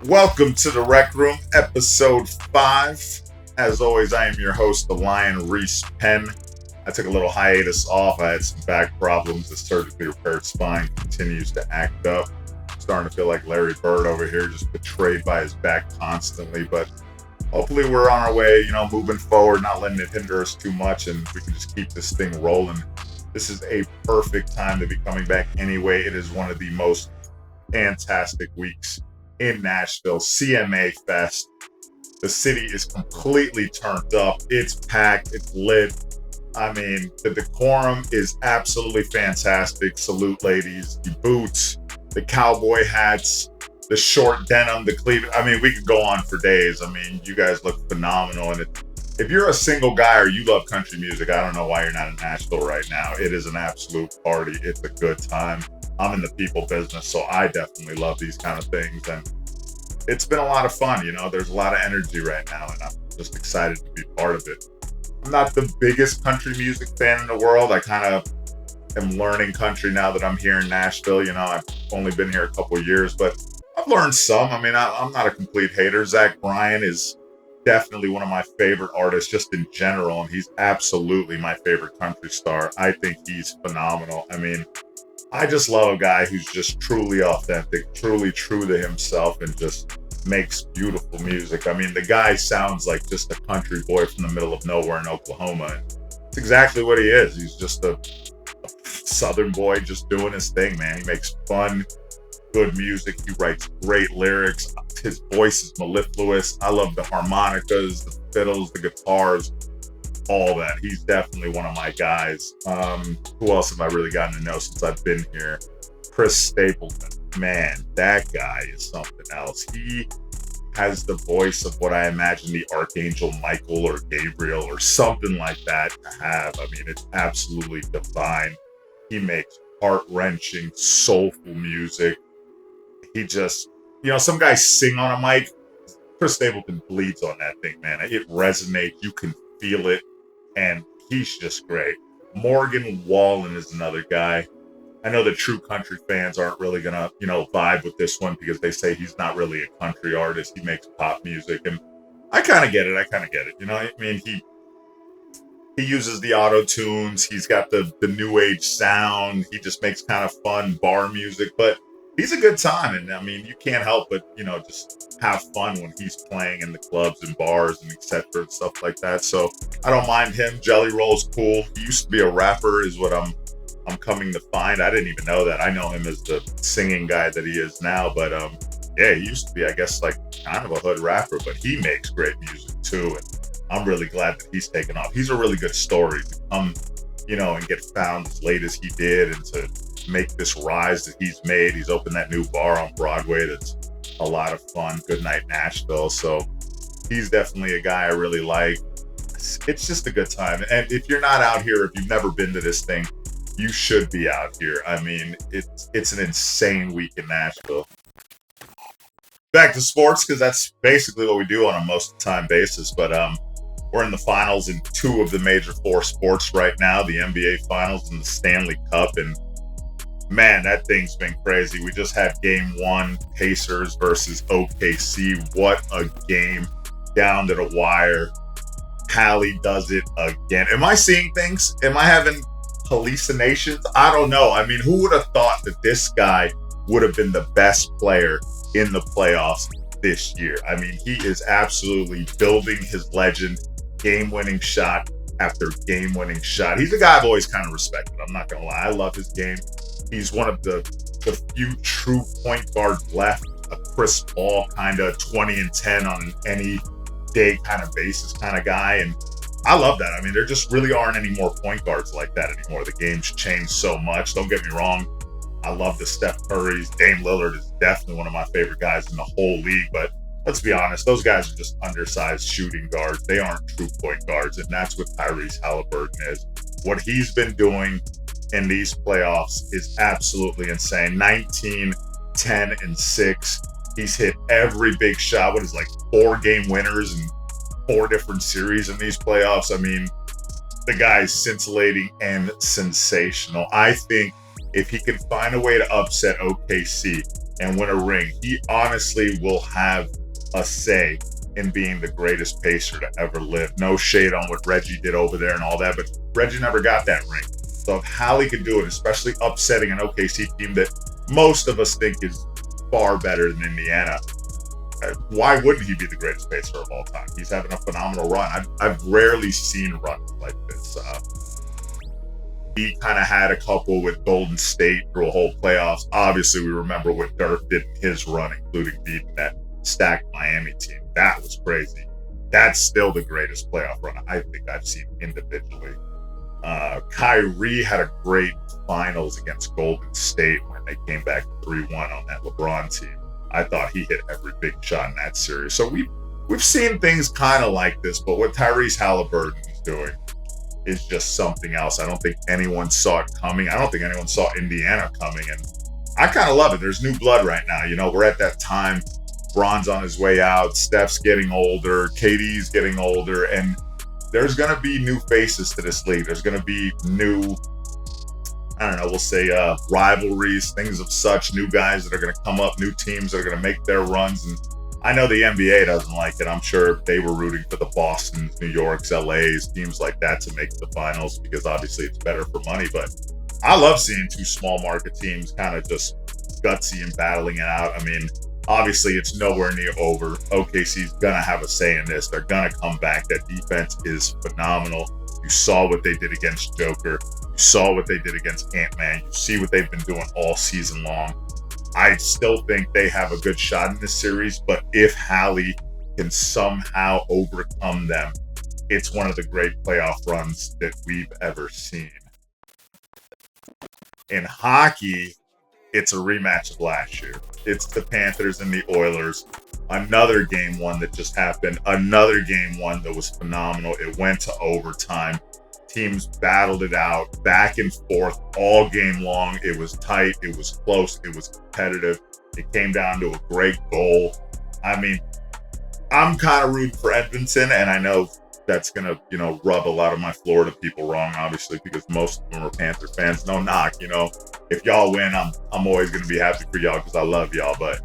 Welcome to the Rec Room, episode 5. As always, I am your host, the Lion Reese Penn. I took a little hiatus off. I had some back problems. The surgically repaired spine continues to act up. Starting to feel like Larry Bird over here, just betrayed by his back constantly. But hopefully we're on our way, moving forward, not letting it hinder us too much, and we can just keep this thing rolling. This is a perfect time to be coming back anyway. It is one of the most fantastic weeks in Nashville, CMA Fest. The city is completely turned up. It's packed. It's lit. I mean, the decorum is absolutely fantastic. Salute, ladies. The boots, the cowboy hats, the short denim, the Cleveland. I mean, we could go on for days. I mean, you guys look phenomenal. And if you're a single guy or you love country music, I don't know why you're not in Nashville right now. It is an absolute party. It's a good time. I'm in the people business, so I definitely love these kind of things. And it's been a lot of fun. There's a lot of energy right now, and I'm just excited to be part of it. I'm not the biggest country music fan in the world. I kind of am learning country now that I'm here in Nashville. I've only been here a couple of years, but I've learned some. I mean, I'm not a complete hater. Zach Bryan is definitely one of my favorite artists just in general, and he's absolutely my favorite country star. I think he's phenomenal. I mean, I just love a guy who's just truly authentic, truly true to himself, and just makes beautiful music. I mean, the guy sounds like just a country boy from the middle of nowhere in Oklahoma. And it's exactly what he is. He's just a Southern boy just doing his thing, man. He makes fun, good music. He writes great lyrics. His voice is mellifluous. I love the harmonicas, the fiddles, the guitars, all that. He's definitely one of my guys. Who else have I really gotten to know since I've been here? Chris Stapleton. Man, that guy is something else. He has the voice of what I imagine the Archangel Michael or Gabriel or something like that to have. I mean, it's absolutely divine. He makes heart-wrenching, soulful music. He just, some guys sing on a mic. Chris Stapleton bleeds on that thing, man. It resonates. You can feel it. And he's just great. Morgan Wallen is another guy. I know the true country fans aren't really gonna, vibe with this one because they say he's not really a country artist. He makes pop music, and I kind of get it. I mean, he uses the auto tunes. He's got the new age sound. He just makes kind of fun bar music, but he's a good time. And I mean, you can't help but, just have fun when he's playing in the clubs and bars and etc. and stuff like that. So I don't mind him. Jelly Roll's cool. He used to be a rapper is what I'm coming to find. I didn't even know that. I know him as the singing guy that he is now, but yeah, he used to be, I guess, like kind of a hood rapper, but he makes great music too. And I'm really glad that he's taken off. He's a really good story to come, and get found as late as he did and to make this rise that he's made. He's opened that new bar on Broadway that's a lot of fun, Goodnight Nashville. So he's definitely a guy I really like. It's just a good time. And if you're not out here, if you've never been to this thing, you should be out here. I mean, it's an insane week in Nashville. Back to sports, because that's basically what we do on a most of the time basis. But we're in the finals in 2 of the major 4 sports right now, the NBA Finals and the Stanley Cup. And man, that thing's been crazy. We just had game 1, Pacers versus OKC. What a game, down to the wire. Hallie does it again. Am I seeing things? Am I having hallucinations? I don't know. I mean, who would have thought that this guy would have been the best player in the playoffs this year? I mean, he is absolutely building his legend, game-winning shot after game-winning shot. He's a guy I've always kind of respected. I'm not going to lie. I love his game. He's one of the few true point guards left, a Chris Paul kind of 20 and 10 on an any day kind of basis kind of guy. And I love that. I mean, there just really aren't any more point guards like that anymore. The game's changed so much. Don't get me wrong. I love the Steph Currys. Dame Lillard is definitely one of my favorite guys in the whole league. But let's be honest, those guys are just undersized shooting guards. They aren't true point guards. And that's what Tyrese Halliburton is. What he's been doing in these playoffs is absolutely insane. 19, 10, and 6. He's hit every big shot. What is like 4 game winners and 4 different series in these playoffs. I mean, the guy's scintillating and sensational. I think if he can find a way to upset OKC, and win a ring, he honestly will have a say in being the greatest Pacer to ever live. No shade on what Reggie did over there and all that, but Reggie never got that ring. So if Hallie could do it, especially upsetting an OKC team that most of us think is far better than Indiana, why wouldn't he be the greatest Pacer of all time? He's having a phenomenal run. I've rarely seen runs like this. He kind of had a couple with Golden State through a whole playoffs. Obviously, we remember what Dirk did in his run, including beating that stacked Miami team. That was crazy. That's still the greatest playoff run I think I've seen individually. Kyrie had a great finals against Golden State when they came back 3-1 on that LeBron team. I thought he hit every big shot in that series. So we've seen things kind of like this, but what Tyrese Halliburton is doing is just something else. I don't think anyone saw it coming. I don't think anyone saw Indiana coming, and I kind of love it. There's new blood right now. You know, we're at that time. Bron's on his way out. Steph's getting older. KD's getting older, and there's going to be new faces to this league. There's going to be new, I don't know, we'll say rivalries, things of such, new guys that are going to come up, new teams that are going to make their runs. And I know the NBA doesn't like it. I'm sure they were rooting for the Bostons, New Yorks, LAs, teams like that to make the finals because obviously it's better for money. But I love seeing two small market teams kind of just gutsy and battling it out. I mean, obviously it's nowhere near over. OKC's going to have a say in this. They're going to come back. That defense is phenomenal. You saw what they did against Joker. You saw what they did against Ant-Man. You see what they've been doing all season long. I still think they have a good shot in this series, but if Hallie can somehow overcome them, it's one of the great playoff runs that we've ever seen. In hockey, it's a rematch of last year. It's the Panthers and the Oilers. Another game one that just happened. Another game one that was phenomenal. It went to overtime. Teams battled it out back and forth all game long. It was tight. It was close. It was competitive. It came down to a great goal. I mean, I'm kind of rooting for Edmonton, and I know that's going to, rub a lot of my Florida people wrong, obviously, because most of them are Panther fans. No knock, if y'all win, I'm always going to be happy for y'all because I love y'all. But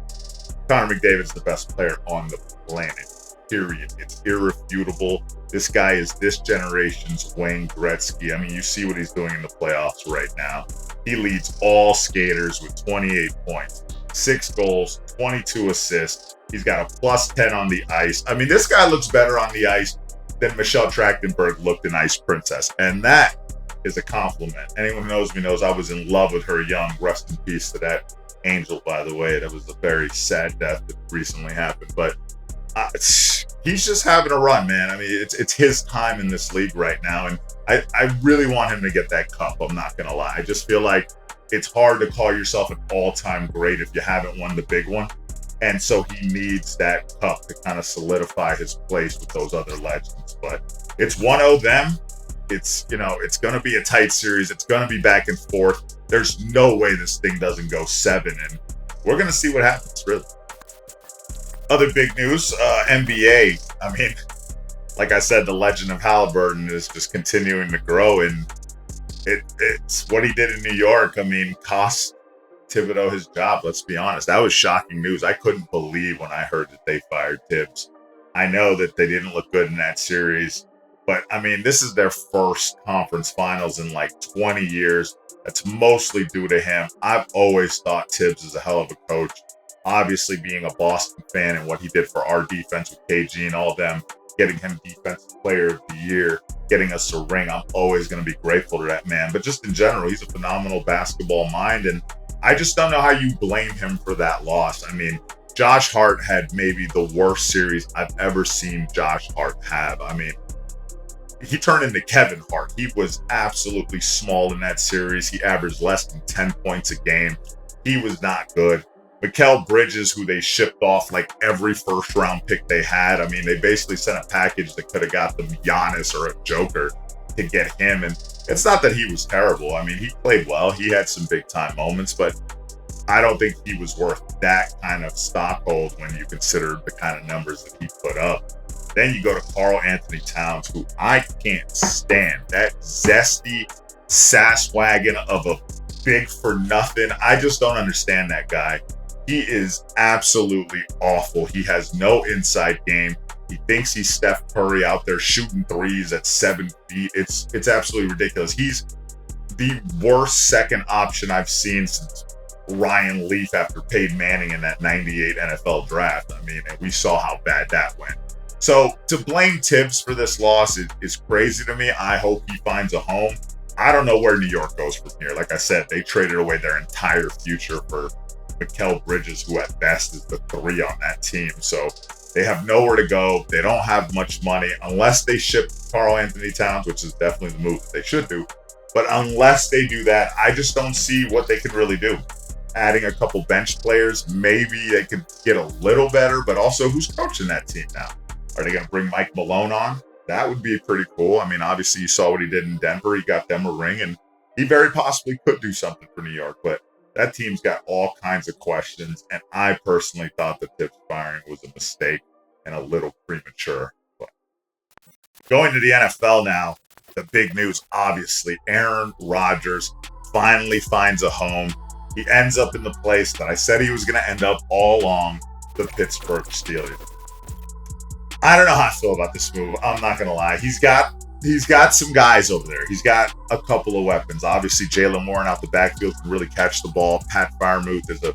Connor McDavid's the best player on the planet, period. It's irrefutable. This guy is this generation's Wayne Gretzky. I mean, you see what he's doing in the playoffs right now. He leads all skaters with 28 points, 6 goals, 22 assists. He's got a plus 10 on the ice. I mean, this guy looks better on the ice than Michelle Trachtenberg looked in Ice Princess. And that is a compliment. Anyone who knows me knows I was in love with her young. Rest in peace to that angel, by the way. That was a very sad death that recently happened. But he's just having a run, man. I mean, it's his time in this league right now. And I really want him to get that cup. I'm not going to lie. I just feel like it's hard to call yourself an all-time great if you haven't won the big one. And so he needs that cup to kind of solidify his place with those other legends. But it's 1-0 them. It's going to be a tight series. It's going to be back and forth. There's no way this thing doesn't go 7. And we're going to see what happens, really. Other big news, NBA. I mean, like I said, the legend of Halliburton is just continuing to grow. And it's what he did in New York. I mean, cost Thibodeau his job, let's be honest. That was shocking news. I couldn't believe when I heard that they fired Tibbs. I know that they didn't look good in that series, but I mean, this is their first conference finals in like 20 years. That's mostly due to him. I've always thought Tibbs is a hell of a coach. Obviously, being a Boston fan and what he did for our defense with KG and all of them, getting him Defensive Player of the Year, getting us a ring, I'm always going to be grateful to that man. But just in general, he's a phenomenal basketball mind, and I just don't know how you blame him for that loss. I mean, Josh Hart had maybe the worst series I've ever seen Josh Hart have. I mean, he turned into Kevin Hart. He was absolutely small in that series. He averaged less than 10 points a game. He was not good. Mikal Bridges, who they shipped off like every first-round pick they had. I mean, they basically sent a package that could have got them Giannis or a Joker to get him. And it's not that he was terrible. I mean, he played well. He had some big-time moments, but I don't think he was worth that kind of stockhold when you consider the kind of numbers that he put up. Then you go to Karl Anthony Towns, who I can't stand. That zesty sass wagon of a big for nothing. I just don't understand that guy. He is absolutely awful. He has no inside game. He thinks he's Steph Curry out there shooting threes at 7 feet. It's absolutely ridiculous. He's the worst second option I've seen since Ryan Leaf after Peyton Manning in that 98 NFL draft. I mean, and we saw how bad that went. So to blame Tibbs for this loss is crazy to me. I hope he finds a home. I don't know where New York goes from here. Like I said, they traded away their entire future for Mikal Bridges, who at best is the 3 on that team. So they have nowhere to go. They don't have much money unless they ship Karl-Anthony Towns, which is definitely the move that they should do. But unless they do that, I just don't see what they could really do. Adding a couple bench players, maybe they could get a little better, but also who's coaching that team now? Are they going to bring Mike Malone on? That would be pretty cool. I mean, obviously you saw what he did in Denver. He got them a ring, and he very possibly could do something for New York, but that team's got all kinds of questions, and I personally thought the Tibbs firing was a mistake and a little premature. But going to the NFL now, the big news, obviously, Aaron Rodgers finally finds a home. He ends up in the place that I said he was going to end up all along, the Pittsburgh Steelers. I don't know how I feel about this move. I'm not going to lie. He's got some guys over there. He's got a couple of weapons. Obviously, Jaylen Warren out the backfield can really catch the ball. Pat Freiermuth is a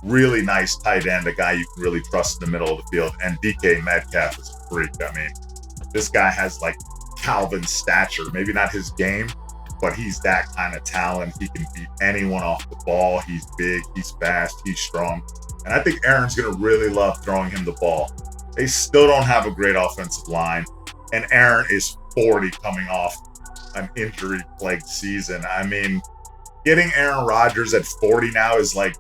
really nice tight end, a guy you can really trust in the middle of the field. And DK Metcalf is a freak. I mean, this guy has like Calvin stature. Maybe not his game, but he's that kind of talent. He can beat anyone off the ball. He's big, he's fast, he's strong. And I think Aaron's going to really love throwing him the ball. They still don't have a great offensive line. And Aaron is 40 coming off an injury-plagued season. I mean, getting Aaron Rodgers at 40 now is like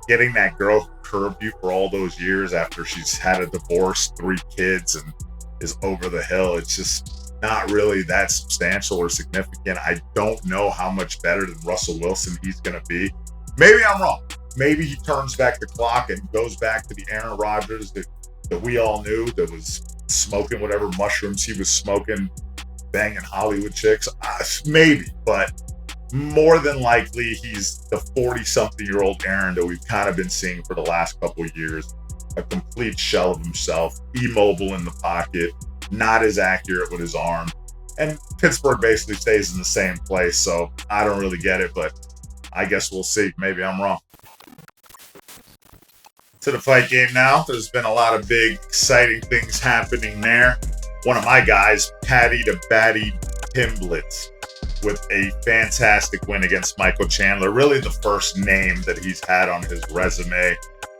getting that girl who curved you for all those years after she's had a divorce, 3 kids, and is over the hill. It's just not really that substantial or significant. I don't know how much better than Russell Wilson he's going to be. Maybe I'm wrong. Maybe he turns back the clock and goes back to the Aaron Rodgers that we all knew, that was smoking whatever mushrooms he was smoking, banging Hollywood chicks. Maybe, but more than likely, he's the 40-something-year-old Aaron that we've kind of been seeing for the last couple of years. A complete shell of himself, immobile in the pocket, not as accurate with his arm. And Pittsburgh basically stays in the same place, so I don't really get it, but I guess we'll see. Maybe I'm wrong. To the fight game now. There's been a lot of big, exciting things happening there. One of my guys, Paddy the Baddy Pimblett, with a fantastic win against Michael Chandler. Really the first name that he's had on his resume.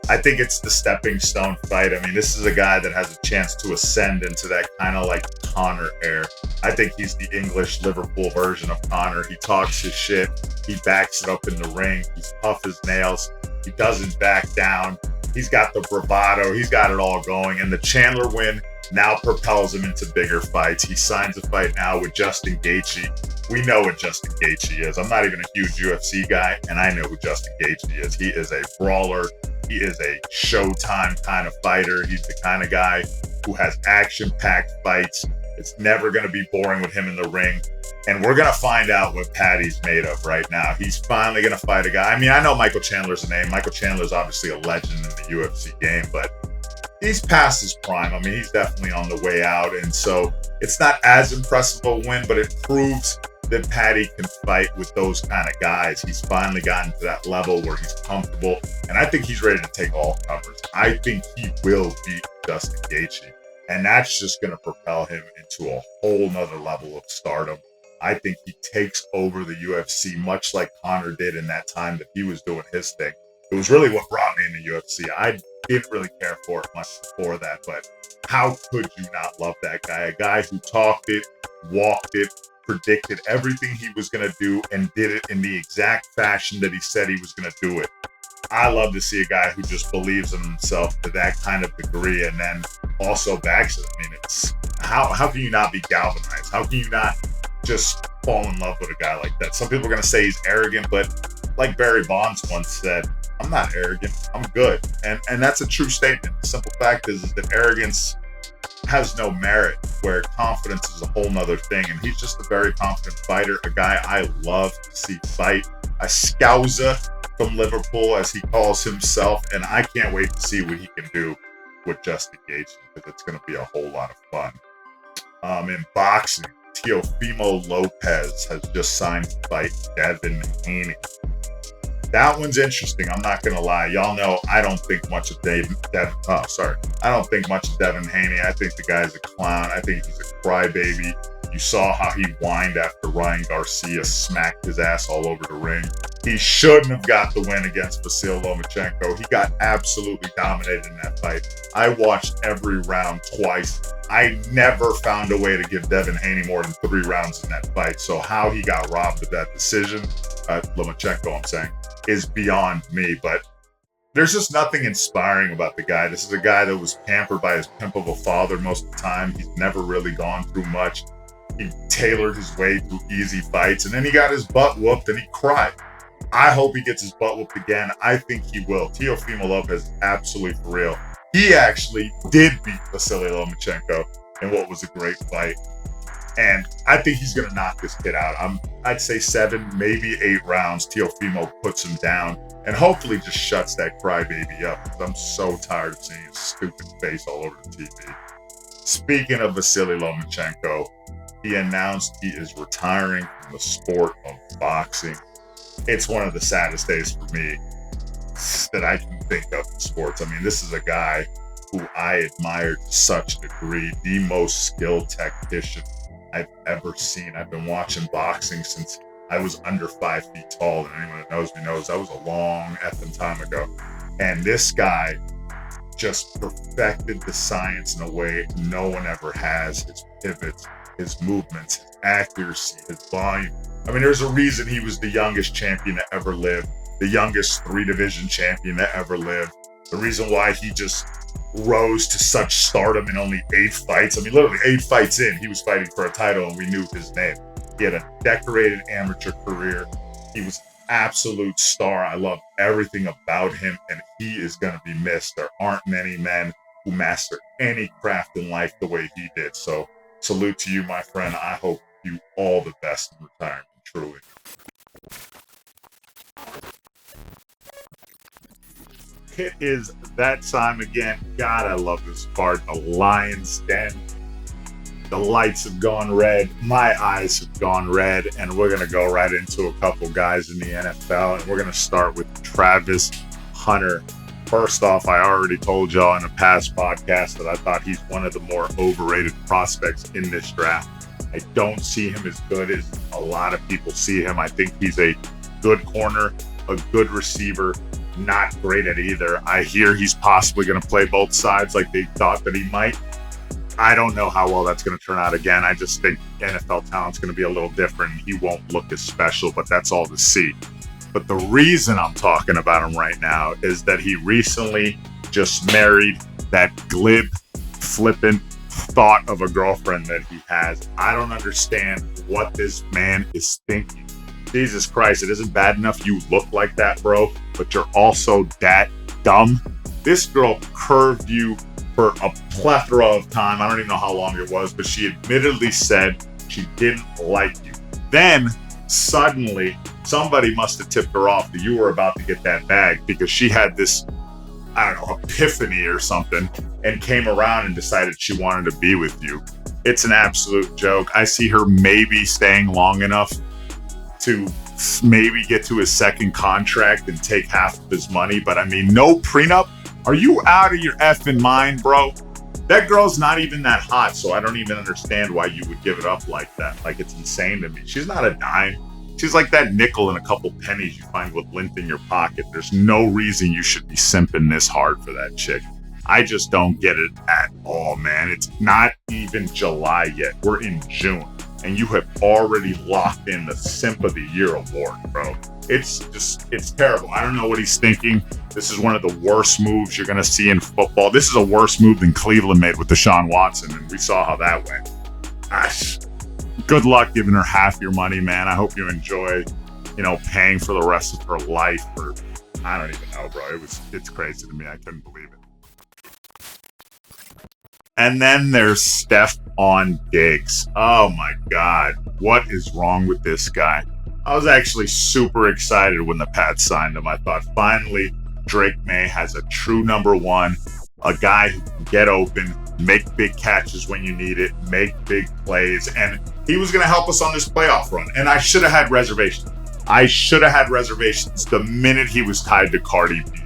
I think it's the stepping stone fight. I mean, this is a guy that has a chance to ascend into that kind of like Conor air. I think he's the English Liverpool version of Conor. He talks his shit. He backs it up in the ring. He's tough as nails. He doesn't back down. He's got the bravado. He's got it all going. And the Chandler win now propels him into bigger fights. He signs a fight now with Justin Gaethje. We know what Justin Gaethje is. I'm not even a huge UFC guy, and I know who Justin Gaethje is. He is a brawler. He is a Showtime kind of fighter. He's the kind of guy who has action-packed fights. It's never going to be boring with him in the ring. And we're going to find out what Paddy's made of right now. He's finally going to fight a guy. I mean, I know Michael Chandler's a name. Michael Chandler's obviously a legend in the UFC game, but he's past his prime. I mean, he's definitely on the way out. And so it's not as impressive a win, but it proves that Paddy can fight with those kind of guys. He's finally gotten to that level where he's comfortable. And I think he's ready to take all comers. I think he will beat Justin Gaethje. And that's just going to propel him into a whole nother level of stardom. I think he takes over the UFC much like Conor did in that time that he was doing his thing. It was really what brought me in the UFC. I didn't really care for it much before that, but how could you not love that guy? A guy who talked it, walked it, predicted everything he was going to do, and did it in the exact fashion that he said he was going to do it. I love to see a guy who just believes in himself to that kind of degree and then also backs it. I mean, it's how can you not be galvanized? How can you not just fall in love with a guy like that? Some people are going to say he's arrogant, but like Barry Bonds once said, I'm not arrogant, I'm good. And that's a true statement. The simple fact is that arrogance has no merit, where confidence is a whole nother thing. And he's just a very confident fighter, a guy I love to see fight, a scouser, from Liverpool, as he calls himself, and I can't wait to see what he can do with Justin Gaethje, because it's going to be a whole lot of fun. In boxing, Teofimo Lopez has just signed to fight Devin Haney. That one's interesting. I'm not gonna lie. Y'all know I don't think much of I don't think much of Devin Haney. I think the guy's a clown. I think he's a crybaby. You saw how he whined after Ryan Garcia smacked his ass all over the ring. He shouldn't have got the win against Vasyl Lomachenko. He got absolutely dominated in that fight. I watched every round twice. I never found a way to give Devin Haney more than 3 rounds in that fight. So how he got robbed of that decision, Lomachenko, I'm saying, is beyond me. But there's just nothing inspiring about the guy. This is a guy that was pampered by his pimp of a father most of the time. He's never really gone through much. He tailored his way through easy fights, and then he got his butt whooped and he cried. I hope he gets his butt whooped again. I think he will. Teofimo Lopez is absolutely for real. He actually did beat Vasily Lomachenko in what was a great fight. And I think he's going to knock this kid out. I'd say 7, maybe 8 rounds. Teofimo puts him down and hopefully just shuts that crybaby up, because I'm so tired of seeing his stupid face all over the TV. Speaking of Vasily Lomachenko, he announced he is retiring from the sport of boxing. It's one of the saddest days for me that I can think of in sports. I mean, this is a guy who I admired to such a degree, the most skilled tactician I've ever seen. I've been watching boxing since I was under 5 feet tall, and anyone that knows me knows that was a long effing time ago. And this guy just perfected the science in a way no one ever has. His pivots, his movements, his accuracy, his volume. I mean, there's a reason he was the youngest champion to ever live, the youngest 3-division champion to ever live. The reason why he just rose to such stardom in only 8 fights. I mean, literally 8 fights in, he was fighting for a title and we knew his name. He had a decorated amateur career. He was an absolute star. I love everything about him, and he is going to be missed. There aren't many men who master any craft in life the way he did. So salute to you, my friend. I hope you all the best in retirement, truly. It is that time again. God, I love this part. The Lion's Den. The lights have gone red. My eyes have gone red. And we're going to go right into a couple guys in the NFL. And we're going to start with Travis Hunter. First off, I already told y'all in a past podcast that I thought he's one of the more overrated prospects in this draft. I don't see him as good as a lot of people see him. I think he's a good corner, a good receiver, not great at either. I hear he's possibly going to play both sides like they thought that he might. I don't know how well that's going to turn out. Again, I just think NFL talent's going to be a little different. He won't look as special, but that's all to see. But the reason I'm talking about him right now is that he recently just married that glib, flippant thought of a girlfriend that he has. I don't understand what this man is thinking. Jesus Christ, it isn't bad enough you look like that, bro, but you're also that dumb. This girl curved you for a plethora of time. I don't even know how long it was, but she admittedly said she didn't like you. Then suddenly somebody must have tipped her off that you were about to get that bag, because she had this, I don't know, epiphany or something, and came around and decided she wanted to be with you. It's an absolute joke. I see her maybe staying long enough to maybe get to his second contract and take half of his money. But I mean, no prenup? Are you out of your effing mind, bro? That girl's not even that hot, so I don't even understand why you would give it up like that. Like, it's insane to me. She's not a dime. She's like that nickel and a couple pennies you find with lint in your pocket. There's no reason you should be simping this hard for that chick. I just don't get it at all, man. It's not even July yet. We're in June, and you have already locked in the Simp of the Year award, bro. It's terrible. I don't know what he's thinking. This is one of the worst moves you're going to see in football. This is a worse move than Cleveland made with Deshaun Watson, and we saw how that went. Gosh, good luck giving her half your money, man. I hope you enjoy, paying for the rest of her life. Or I don't even know, bro. It's crazy to me. I couldn't believe it. And then there's Stefon Diggs. Oh my God. What is wrong with this guy? I was actually super excited when the Pats signed him. I thought finally Drake May has a true number one, a guy who can get open, make big catches when you need it, make big plays, and he was going to help us on this playoff run. And I should have had reservations. I should have had reservations the minute he was tied to Cardi B.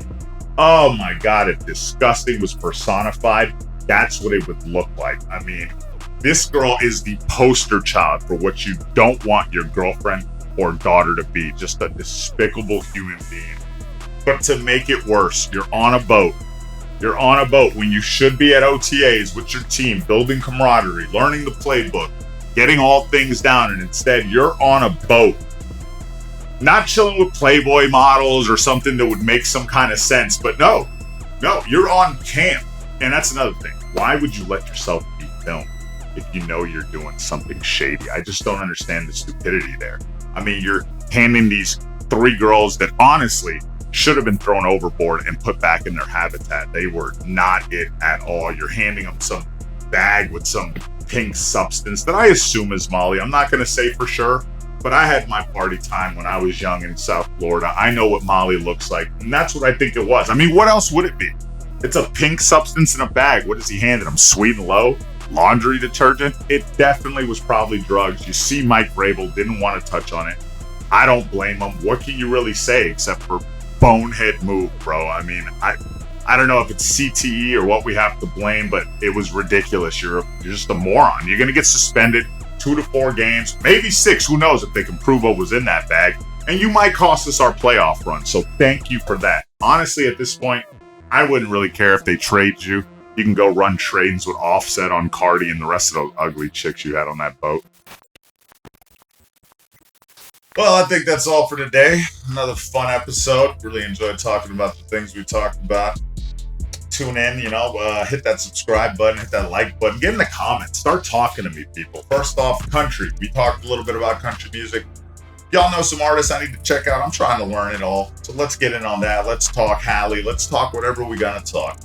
Oh my God, if disgusting was personified, that's what it would look like. I mean, this girl is the poster child for what you don't want your girlfriend or daughter to be, just a despicable human being. But to make it worse, you're on a boat. You're on a boat when you should be at OTAs with your team, building camaraderie, learning the playbook, getting all things down, and instead you're on a boat. Not chilling with Playboy models or something that would make some kind of sense, but no, you're on camp. And that's another thing. Why would you let yourself be filmed if you know you're doing something shady? I just don't understand the stupidity there. I mean, you're handing these 3 girls that honestly should have been thrown overboard and put back in their habitat. They were not it at all. You're handing them some bag with some pink substance that I assume is Molly. I'm not going to say for sure, but I had my party time when I was young in South Florida. I know what Molly looks like, and that's what I think it was. I mean, what else would it be? It's a pink substance in a bag. What is he handing them? Sweet and Low? Laundry detergent? It definitely was probably drugs. You see Mike Vrabel didn't want to touch on it. I don't blame him. What can you really say except for bonehead move, bro? I mean, I don't know if it's CTE or what we have to blame, but it was ridiculous. You're just a moron. You're going to get suspended 2 to 4 games, maybe 6. Who knows if they can prove what was in that bag. And you might cost us our playoff run. So thank you for that. Honestly, at this point, I wouldn't really care if they trade you. You can go run trades with Offset on Cardi and the rest of the ugly chicks you had on that boat. Well, I think that's all for today. Another fun episode. Really enjoyed talking about the things we talked about. Tune in, hit that subscribe button, hit that like button, get in the comments, start talking to me, people. First off, country. We talked a little bit about country music. Y'all know some artists I need to check out. I'm trying to learn it all. So let's get in on that. Let's talk Halle. Let's talk whatever we got to talk.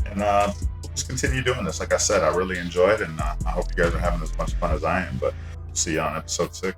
And we'll just continue doing this. Like I said, I really enjoyed it, and I hope you guys are having as much fun as I am. But see you on episode 6.